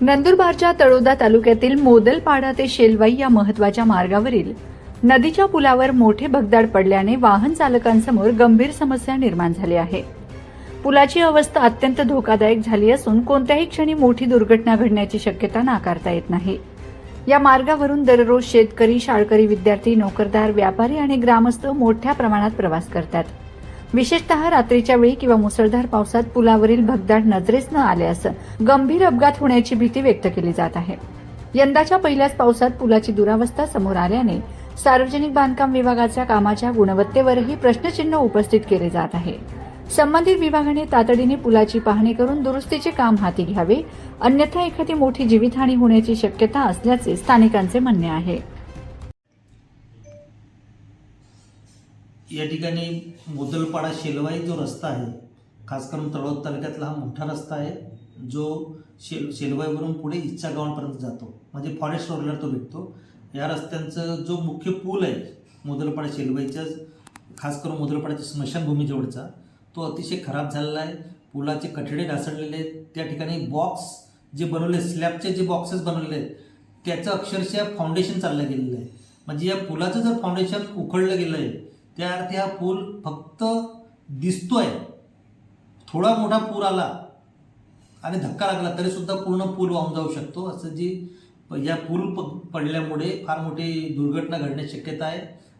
नंदुरबारच्या तळोदा तालुक्यातील मोदलपाडा ते शेलवाई या महत्त्वाच्या मार्गावरील नदीच्या पुलावर मोठे भगदाड पडल्याने वाहन चालकांसमोर गंभीर समस्या निर्माण झाली आहे। पुलाची अवस्था अत्यंत धोकादायक झाली असून कोणत्याही क्षणी मोठी दुर्घटना घडण्याची शक्यता नाकारता येत नाही। या मार्गावरून दररोज शेतकरी, शाळकरी, विद्यार्थी, नोकरदार, व्यापारी आणि ग्रामस्थ मोठ्या प्रमाणात प्रवास करतात। विशेषतः रात्रीच्या वेळी किंवा मुसळधार पावसात पुलावरील भगदाड नजरेस न आल्यास गंभीर अपघात होण्याची भीती व्यक्त केली जात आहे। यंदाच्या पहिल्याच पावसात पुलाची दुरावस्था समोर आल्याने सार्वजनिक बांधकाम विभागाच्या कामाच्या गुणवत्तेवरही प्रश्नचिन्ह उपस्थित केले जात आहे। संबंधित विभागाने तातडीने पुलाची पाहणी करून दुरुस्तीचे काम हाती घ्यावे, अन्यथा एखादी मोठी जीवितहानी होण्याची शक्यता असल्याचे स्थानिकांचे म्हणणे आहे। या ठिकाणी मोदलपाडा शेलवाई जो रस्ता आहे, खास करून तळोदा तालुक्यातला हा मोठा रस्ता आहे जो शेलवाईवरून पुढे इच्छा गावांपर्यंत जातो, म्हणजे फॉरेस्ट रोडला तो भेटतो। या रस्त्यांचा जो मुख्य पूल आहे मोदलपाडा शेलवाईचा, खास करून मोदलपाड्याच्या स्मशानभूमी जवळचा, तो अतिशय खराब झालेला आहे। पुलाचे कठडे ढासळलेले आहेत। त्या ठिकाणी बॉक्स जे बनवले, स्लॅबचे जे बॉक्सेस बनवलेले आहेत त्याचं अक्षरशः फाउंडेशन चाललं गेलेलं आहे। म्हणजे या पुलाचं जर फाउंडेशन उखडलं गेलं आहे त्या अर्थी हा पूल फक्त दिसतोय, थोडा मोठा पूर आला आणि धक्का लागला तरी सुद्धा पूर्ण पूल वाहून जाऊ शकतो। असं जी या पूल पडल्यामुळे फार मोठी दुर्घटना घडण्याची शक्यता आहे।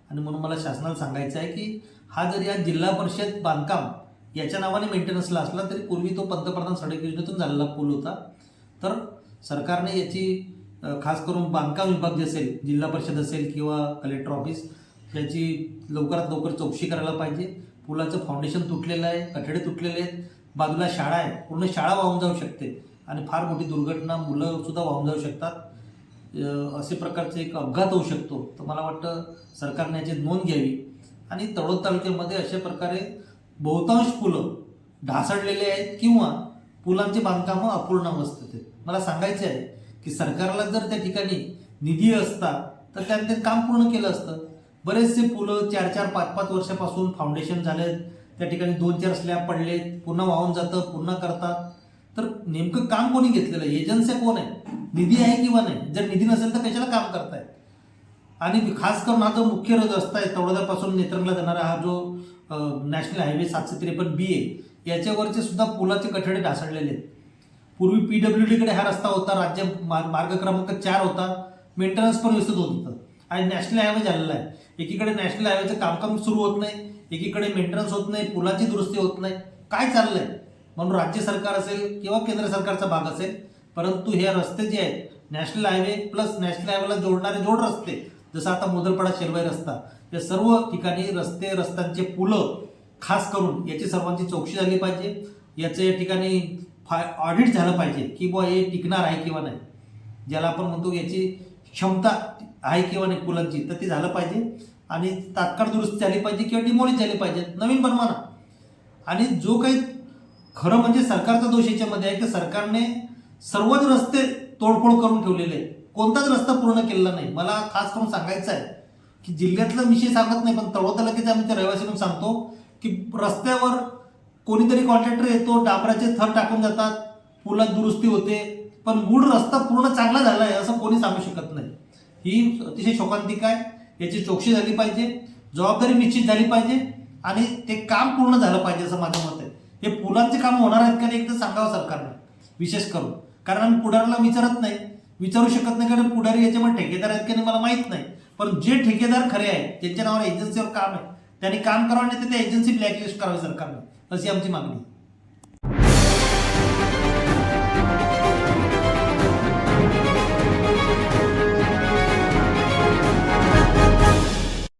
आणि म्हणून मला शासनाला सांगायचं आहे की हा जर या जिल्हा परिषद बांधकाम याच्या नावाने मेंटेनन्सला असला तरी पूर्वी तो पंतप्रधान सडक योजनेतून झालेला पूल होता, तर सरकारने याची खास करून बांधकाम विभाग जे असेल, जिल्हा परिषद असेल किंवा कलेक्टर ऑफिस, याची लवकरात लवकर चौकशी करायला पाहिजे। पुलाचं फाउंडेशन तुटलेलं आहे, कठडे तुटलेले आहेत, बाजूला शाळा आहे, पूर्ण शाळा वाहून जाऊ शकते आणि फार मोठी दुर्घटना, मुलं सुद्धा वाहून जाऊ शकतात, असे प्रकारचे एक अपघात होऊ शकतो। तर मला वाटतं सरकारने याची नोंद घ्यावी। आणि तळोदा तालुक्यामध्ये अशा प्रकारे बहुतांश पुलं ढासळलेले आहेत किंवा पुलांचे बांधकामं अपूर्ण अवस्थेत आहेत। मला सांगायचं आहे की सरकारला जर त्या ठिकाणी निधी असता तर त्याने ते काम पूर्ण केलं असतं। बरेचसे पुलं 4-4, 5-5 वर्षापासून फाउंडेशन झालेत, त्या ठिकाणी 2-4 स्लॅब पडलेत, पुन्हा वाहून जातं, पुन्हा करतात। तर नेमकं काम कोणी घेतलेलं आहे? एजन्सी कोण आहे? निधी आहे किंवा नाही? जर निधी नसेल तर कशाला काम करतायत? आणि खास करून हा जो मुख्य रस्ता आहे तळोदापासून नेत्रंगला जाणारा हा जो नॅशनल हायवे 753B आहे, याच्यावरचे सुद्धा पुलाचे कठडे ढासळलेले आहेत। पूर्वी PWDकडे हा रस्ता होता, राज्य मार्ग क्रमांक 4 होता, मेंटेनन्स पण व्यवस्थित होत होतं आणि नॅशनल हायवे झालेला आहे। एकीकडे नॅशनल हायवेचं कामकाम सुरू होत नाही, एकीकडे मेंटेनन्स होत नाही, पुलाची दुरुस्ती होत नाही, काय चाललंय? म्हणून राज्य सरकार असेल किंवा केंद्र सरकारचा भाग असेल, परंतु हे रस्ते जे आहेत नॅशनल हायवे प्लस नॅशनल हायवेला जोडणारे जोड रस्ते, जसं आता मोदलपाडा शेलवाई रस्ता, या सर्व ठिकाणी रस्त्यांचे पुलं खास करून याची सर्वांची चौकशी झाली पाहिजे। याचं या ठिकाणी ऑडिट झालं पाहिजे की बुवा हे टिकणार आहे किंवा नाही, ज्याला आपण म्हणतो याची क्षमता आहे किंवा नाही पुलांची, तर ती झालं पाहिजे आणि तात्काळ दुरुस्ती झाली पाहिजे किंवा डिमॉलिश झाली पाहिजे, नवीन बनवा ना। आणि जो काही खरं म्हणजे सरकारचा दोष याच्यामध्ये आहे की सरकारने सर्वच रस्ते तोडफोड करून ठेवलेले आहेत, कोणताच रस्ता पूर्ण केलेला नाही। मला खास करून सांगायचं आहे की जिल्ह्यातला विषय सांगत नाही, पण तळोदा तालुक्याचे आम्ही त्या रहिवासी म्हणून सांगतो की रस्त्यावर कोणीतरी कॉन्ट्रॅक्टर येतो, डांबराचे थर टाकून जातात, पुलात दुरुस्ती होते, पण मूळ रस्ता पूर्ण चांगला झाला आहे असं कोणी सांगू शकत नाही। ही अतिशय शोकांतिक आहे, याची चौकशी झाली पाहिजे, जबाबदारी निश्चित झाली पाहिजे आणि ते काम पूर्ण झालं पाहिजे असं माझं मत आहे। हे पुलांचे काम होणार आहेत का एकदा सांगावं सरकारने, विशेष करून, कारण आम्ही पुढाऱ्याला विचारू शकत नाही, कारण पुढारी याच्यामध्ये ठेकेदार आहेत की नाही मला माहीत नाही, पण जे ठेकेदार खरे आहेत ज्यांच्या नावावर एजन्सीवर काम आहे त्यांनी काम करावं, नाही तर त्या एजन्सी ब्लॅकलिस्ट करावी सरकारने, अशी आमची मागणी आहे।